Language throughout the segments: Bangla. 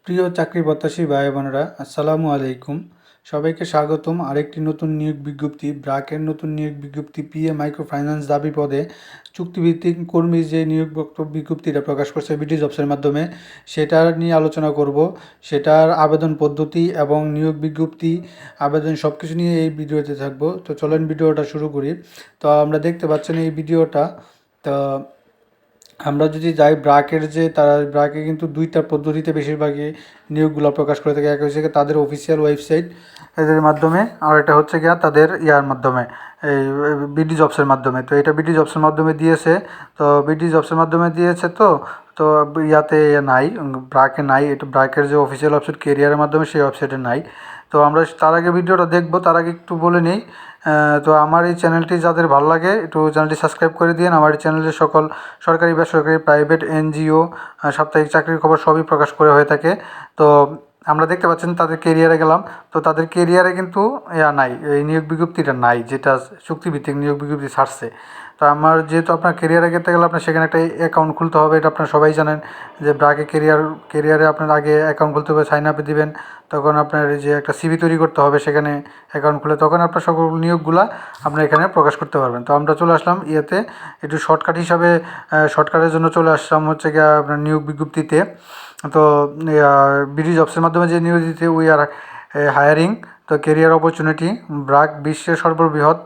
প্রিয় চাকরি প্রত্যাশী ভাই বোনেরা, আসসালামু আলাইকুম। সবাইকে স্বাগতম আরেকটি নতুন নিয়োগ বিজ্ঞপ্তি, ব্র্যাকের নতুন নিয়োগ বিজ্ঞপ্তি। পিএ মাইক্রো ফাইন্যান্স দাবি পদে চুক্তিভিত্তিক কর্মী যে নিয়োগ বিজ্ঞপ্তিটা প্রকাশ করছে বিডি জবসের মাধ্যমে, সেটা নিয়ে আলোচনা করব। সেটার আবেদন পদ্ধতি এবং নিয়োগ বিজ্ঞপ্তি, আবেদন সব কিছু নিয়ে এই ভিডিওতে থাকবো। তো চলেন ভিডিওটা শুরু করি। তো আমরা দেখতে পাচ্ছেন এই ভিডিওটা। তো আমরা যদি যাই ব্র্যাকের, যে তারা ব্র্যাকে কিন্তু দুইটা পদ্ধতিতে বেশিরভাগই নিয়োগগুলো প্রকাশ করে থাকে। এক হচ্ছে তাদের অফিসিয়াল ওয়েবসাইট এদের মাধ্যমে, আর এটা হচ্ছে গিয়া তাদের ইয়ার মাধ্যমে, এই বিডি জবসের মাধ্যমে। তো এটা বিডি জবসের মাধ্যমে দিয়েছে। তো বিডি জবসের মাধ্যমে দিয়েছে। তো তো ইয়াতে নাই, ব্র্যাকে নাই। এটা ব্র্যাকের যে অফিসিয়াল ওয়েবসাইট কেরিয়ারের মাধ্যমে, সেই ওয়েবসাইটে নাই। তো আমরা তার আগে ভিডিওটা দেখবো, তার আগে একটু বলে নিই। তো আমার এই চ্যানেলটি যাদের ভালো লাগে একটু চ্যানেলটি সাবস্ক্রাইব করে দিন। আমার এই চ্যানেলে সকল সরকারি বেসরকারি প্রাইভেট এনজিও সাপ্তাহিক চাকরির খবর সবই প্রকাশ করে হয়ে থাকে। তো আমরা দেখতে পাচ্ছেন তাদের কেরিয়ারে গেলাম। তো তাদের কেরিয়ারে কিন্তু নাই, এই নিয়োগ বিজ্ঞপ্তিটা নাই, যেটা চুক্তিভিত্তিক নিয়োগ বিজ্ঞপ্তি ছাড়ছে। তো আমার যেহেতু আপনার কেরিয়ারে যেতে গেলে আপনার সেখানে একটা অ্যাকাউন্ট খুলতে হবে। এটা আপনারা সবাই জানেন যে ব্র্যাকে কেরিয়ারে আপনার আগে অ্যাকাউন্ট খুলতে হবে, সাইন আপে দিবেন। তখন আপনার যে একটা সিভি তৈরি করতে হবে সেখানে অ্যাকাউন্ট খুলে, তখন আপনার সকল নিয়োগগুলা আপনার এখানে প্রকাশ করতে পারবেন। তো আমরা চলে আসলাম ইয়েতে, একটু শর্টকাট হিসাবে, শর্টকাটের জন্য চলে আসলাম হচ্ছে গিয়ে আপনার নিয়োগ বিজ্ঞপ্তিতে। তো বিডি জবসের মাধ্যমে যে নিয়োগ দিতে উই আর হায়ারিং। তো কেরিয়ার অপরচুনিটি, ব্র্যাক বিশ্বের সর্ববৃহৎ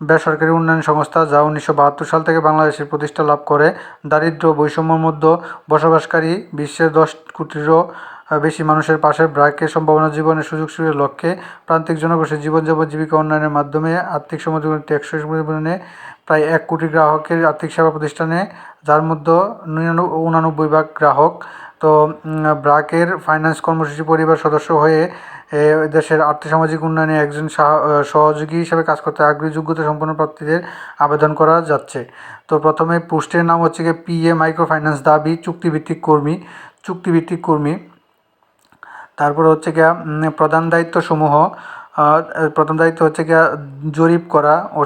বেসরকারি উন্নয়ন সংস্থা, যা 1972 সাল থেকে বাংলাদেশের প্রতিষ্ঠা লাভ করে। দারিদ্র্য বৈষম্যের মধ্যে বসবাসকারী বিশ্বের 10 কোটিরও বেশি মানুষের পাশে ব্র্যাকের সম্ভাবনা জীবনের সুযোগ সুবিধার লক্ষ্যে প্রান্তিক জনগোষ্ঠীর জীবনযাপন জীবিকা উন্নয়নের মাধ্যমে আর্থিক সমাজীকরণ টেকসই উন্নয়নে প্রায় 1 কোটি গ্রাহকের আর্থিক সেবা প্রতিষ্ঠানে, যার মধ্যে 89 ভাগ গ্রাহক। তো ব্র্যাকের ফাইন্যান্স কর্মসূচি পরিবার সদস্য হয়ে দেশের আর্থসামাজিক উন্নয়নে একজন সহযোগী হিসেবে কাজ করতে আগ্রহী যোগ্যতা সম্পন্ন প্রার্থীদের আবেদন করা যাচ্ছে। তো প্রথমে পোস্টের নাম হচ্ছে গিয়ে পিএ মাইক্রো ফাইন্যান্স দাবি চুক্তিভিত্তিক কর্মী। তারপরে হচ্ছে গিয়া প্রধান দায়িত্ব হচ্ছে গিয়া জরিপ করা ও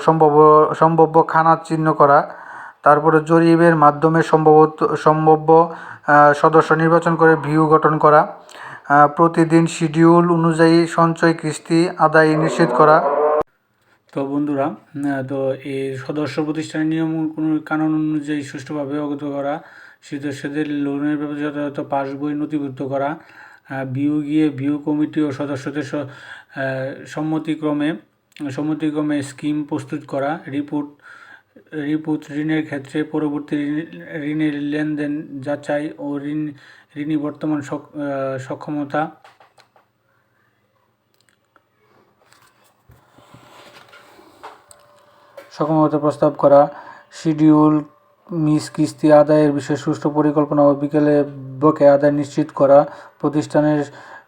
সম্ভাব্য খানা চিহ্ন করা। তারপরে জরিপের মাধ্যমে সম্ভাব্য সদস্য নির্বাচন করে ভিউ গঠন করা। প্রতিদিন শিডিউল অনুযায়ী সঞ্চয় কিস্তি আদায় নিশ্চিত করা। তো বন্ধুরা, তো এই সদস্য প্রতিষ্ঠানের নিয়ম কানুন অনুযায়ী সুষ্ঠুভাবে অবগত করা, সদস্যদের লোনের ব্যাপারে যথাযথ পাসবই নথিভুক্ত করা, ভিউ কমিটি ও সদস্যদের সম্মতিক্রমে স্কিম প্রস্তুত করা, রিপোর্ট ঋণের ক্ষেত্রে পরবর্তী ঋণের লেনদেন যাচাই ও ঋণী বর্তমান সক্ষমতা প্রস্তাব করা, শিডিউল মিস কিস্তি আদায়ের বিষয়ে সুষ্ঠু পরিকল্পনা ও বিকেলে বকেয়া আদায় নিশ্চিত করা, প্রতিষ্ঠানের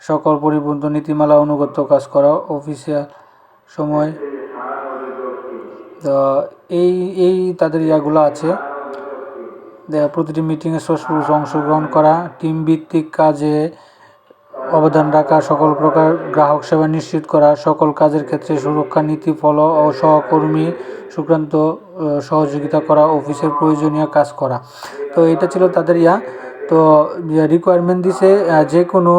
সকল পরিবহন নীতিমালা অনুগত কাজ করা, অফিসিয়াল সময়। এই তাদের ইয়াগুলো আছে। প্রতিটি মিটিংয়ে অংশগ্রহণ করা, টিম ভিত্তিক কাজে অবদান রাখা, সকল প্রকার গ্রাহক সেবা নিশ্চিত করা, সকল কাজের ক্ষেত্রে সুরক্ষা নীতি ফলো ও সহকর্মী সংক্রান্ত সহযোগিতা করা, অফিসের প্রয়োজনীয় কাজ করা। তো এটা ছিল তাদের তো রিকোয়ারমেন্ট দিছে যে কোনো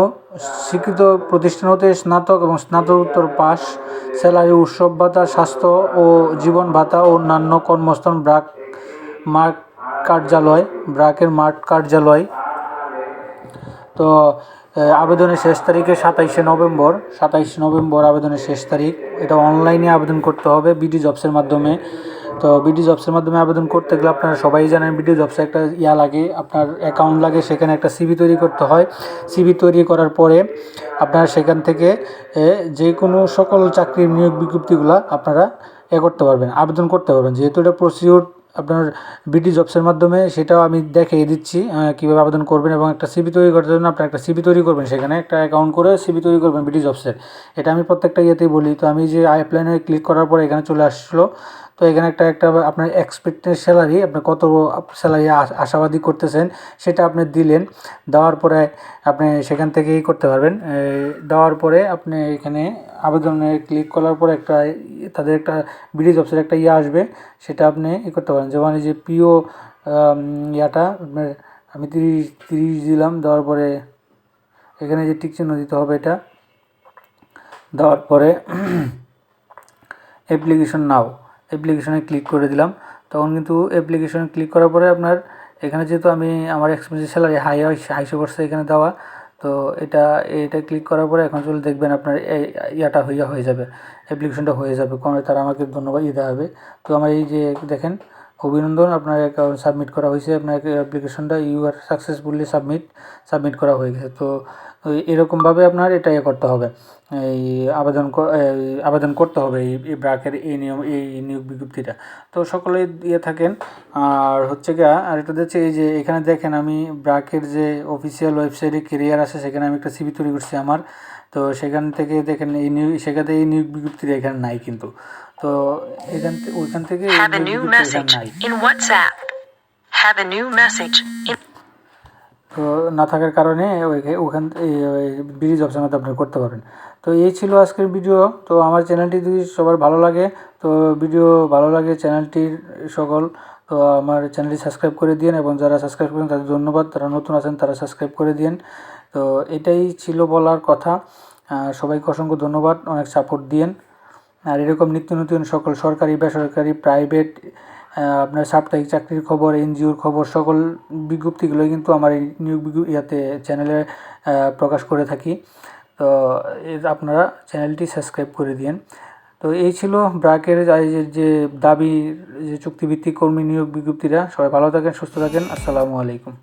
স্বীকৃত প্রতিষ্ঠান হতে স্নাতক এবং স্নাতকোত্তর পাস, স্যালারি, উৎসব ভাতা, স্বাস্থ্য ও জীবন ভাতা ও অন্যান্য কর্মস্থান ব্র্যাকের মাঠ কার্যালয়। তো আবেদনের শেষ তারিখে 27 নভেম্বর আবেদনের শেষ তারিখ। এটা অনলাইনে আবেদন করতে হবে বিডি জবসের মাধ্যমে। তো বিডি জবসের মাধ্যমে আবেদন করতে গেলে আপনারা সবাই জানেন বিডি জবসে একটা লাগে, আপনার অ্যাকাউন্ট লাগে। সেখানে একটা সিভি তৈরি করতে হয়। সিভি তৈরি করার পরে আপনারা সেখান থেকে যে কোনো সকল চাকরির নিয়োগ বিজ্ঞপ্তিগুলো আপনারা করতে পারবেন, আবেদন করতে পারবেন। যেহেতু এটা প্রসিডিউর আপনার বিডি জবসের মাধ্যমে, সেটাও আমি দেখিয়ে দিচ্ছি কীভাবে আবেদন করবেন। এবং একটা সিভি তৈরি করার জন্য আপনার একটা সিভি তৈরি করবেন, সেখানে একটা অ্যাকাউন্ট করে সিভি তৈরি করবেন বিডি জবসের। এটা আমি প্রত্যেকটা ইয়েতেই বলি। তো আমি যে অ্যাপ্লাইনে ক্লিক করার পরে এখানে চলে আসলো। তো এখানে একটা আপনার এক্সপেক্টেড স্যালারি, আপনি কত স্যালারি আশাবাদী করতেছেন সেটা আপনি দিলেন। দেওয়ার পরে আপনি সেখান থেকেই করতে পারবেন। দেওয়ার পরে আপনি এখানে আবেদনে ক্লিক করার পরে তাদের একটা বিডি জবসের একটা আসবে, সেটা আপনি করতে পারেন। যেমন এই যে প্রিয় আপনার আমি 30 দিলাম। দেওয়ার পরে এখানে যে টিক চিহ্ন দিতে হবে, এটা দেওয়ার পরে অ্যাপ্লিকেশন নাও, অ্যাপ্লিকেশনে ক্লিক করে দিলাম। তখন কিন্তু অ্যাপ্লিকেশনে ক্লিক করার পরে আপনার এখানে যেহেতু আমার এক্সপেন্সিভ স্যালারি হাইশো করছে এখানে দেওয়া, তো এটা ক্লিক করার পরে এখন চলে দেখবেন আপনার এই ইয়াটা হয়ে যাবে, অ্যাপ্লিকেশনটা হয়ে যাবে, কোনো তারা আমাকে ধন্যবাদ দিতে হবে। তো আমার এই যে দেখেন, অভিনন্দন, আপনার অ্যাকাউন্ট সাবমিট করা হয়েছে, আপনার অ্যাপ্লিকেশনটা ইউ আর সাকসেসফুলি সাবমিট করা হয়ে গেছে। তো এরকমভাবে আপনার এটা করতে হবে, এই আবেদন করতে হবে এই ব্র্যাকের এই নিয়োগ বিজ্ঞপ্তিটা। তো সকলেই দিয়ে থাকেন। আর হচ্ছে গিয়া আর এটা হচ্ছে এই যে এখানে দেখেন আমি ব্র্যাকের যে অফিসিয়াল ওয়েবসাইটে কেরিয়ার আছে সেখানে আমি একটা সিভি তৈরি করছি আমার। তো সেখান থেকে দেখেন সেখানে এই নিয়োগ বিজ্ঞপ্তিটা এখানে নাই কিন্তু। তো ওইখান থেকে নাই। তো না থাকার কারণে ওখান ব্রিজ অপশান মধ্যে আপনি করতে পারেন। তো এই ছিল আজকের ভিডিও। তো আমার চ্যানেলটি যদি সবার ভালো লাগে, তো ভিডিও ভালো লাগে চ্যানেলটির সকল, তো আমার চ্যানেলটি সাবস্ক্রাইব করে দিন, এবং যারা সাবস্ক্রাইব করেন তাদের ধন্যবাদ, তারা নতুন আছেন তারা সাবস্ক্রাইব করে দিন। তো এটাই ছিল বলার কথা। সবাইকে অসংখ্য ধন্যবাদ, অনেক সাপোর্ট দিন। আর এরকম নিত্য নতুন সকল সরকারি, বেসরকারি, প্রাইভেট, আপনার সাপ্তাহিক চাকরির খবর, এনজিওর খবর, সকল বিজ্ঞপ্তিগুলো কিন্তু আমার এই নিয়োগ চ্যানেলে প্রকাশ করে থাকি। তো আপনারা চ্যানেলটি সাবস্ক্রাইব করে দিন। তো এই ছিল ব্র্যাকের যে দাবি, যে চুক্তিভিত্তিক কর্মী নিয়োগ বিজ্ঞপ্তিটা। সবাই ভালো থাকেন, সুস্থ থাকেন। আসসালামু আলাইকুম।